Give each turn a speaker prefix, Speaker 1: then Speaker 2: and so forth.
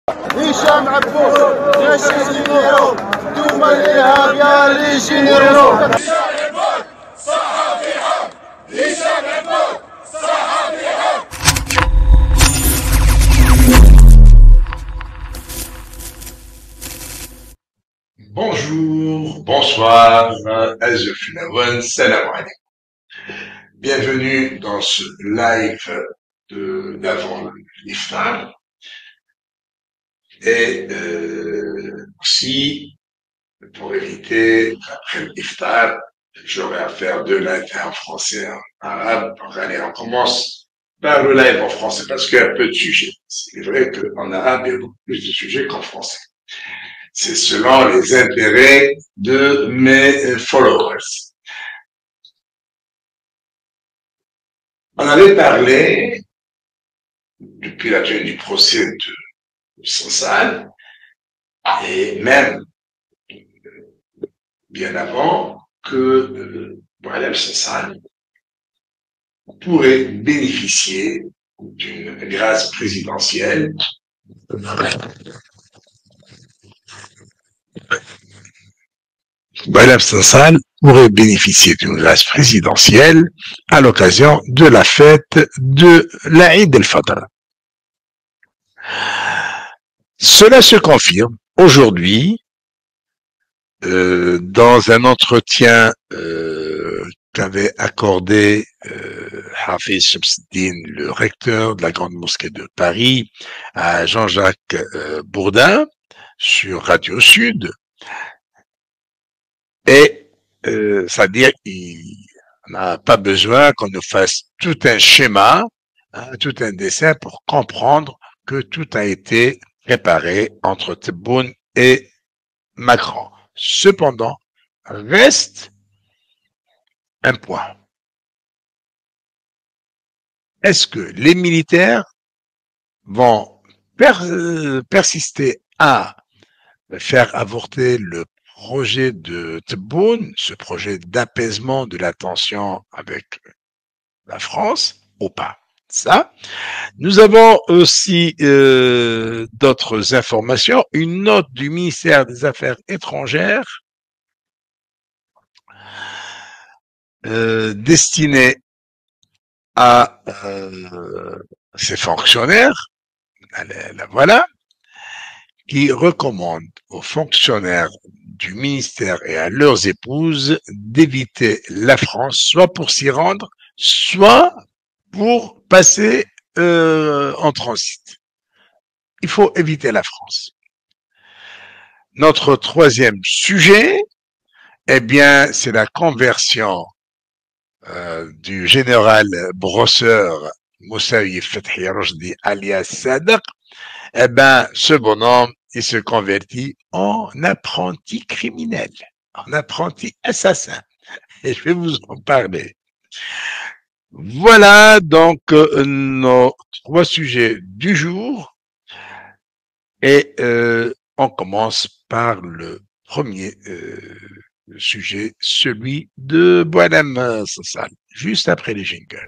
Speaker 1: هشام عبود جيش الجنيرو دوما الارهاب يا ليجيرو هشام عبود صحفي حق هشام عبود صحفي حق.
Speaker 2: Bonjour, bonsoir, Azufinawan, salam alaikum. Bienvenue dans ce live d'avant l'iftar. Et aussi, pour éviter, après l'iftar, j'aurai à faire deux lives, en français et en arabe. Donc allez, on commence par le live en français parce qu'il y a peu de sujets. C'est vrai qu'en arabe, il y a beaucoup plus de sujets qu'en français. C'est selon les intérêts de mes followers. On avait parlé, depuis la tenue du procès de Sansal, et même bien avant, que Boualem Sansal pourrait bénéficier d'une grâce présidentielle Boualem Sansal pourrait bénéficier d'une grâce présidentielle à l'occasion de la fête de l'Aïd el-Fitr. Cela se confirme aujourd'hui dans un entretien qu'avait accordé Hafiz Shamsuddin, le recteur de la Grande Mosquée de Paris, à Jean-Jacques Bourdin sur Radio Sud. Et c'est-à-dire qu'il n'a pas besoin qu'on nous fasse tout un schéma, tout un dessin pour comprendre que tout a été préparé entre Tebboune et Macron. Cependant, reste un point. Est-ce que les militaires vont persister à faire avorter le projet de Tebboune, ce projet d'apaisement de la tension avec la France, ou pas? Ça. Nous avons aussi d'autres informations. Une note du ministère des Affaires étrangères destinée à ces fonctionnaires, la voilà, qui recommande aux fonctionnaires du ministère et à leurs épouses d'éviter la France, soit pour s'y rendre, soit pour passer en transit. Il faut éviter la France. Notre troisième sujet, eh bien, c'est la conversion du général brosseur Moussaoui Fethi Rojdi alias Sadek. Eh ben, ce bonhomme, il se convertit en apprenti criminel, en apprenti assassin. Et je vais vous en parler. Voilà donc nos trois sujets du jour. Et on commence par le premier sujet, celui de Boualem Sansal, juste après les jingles.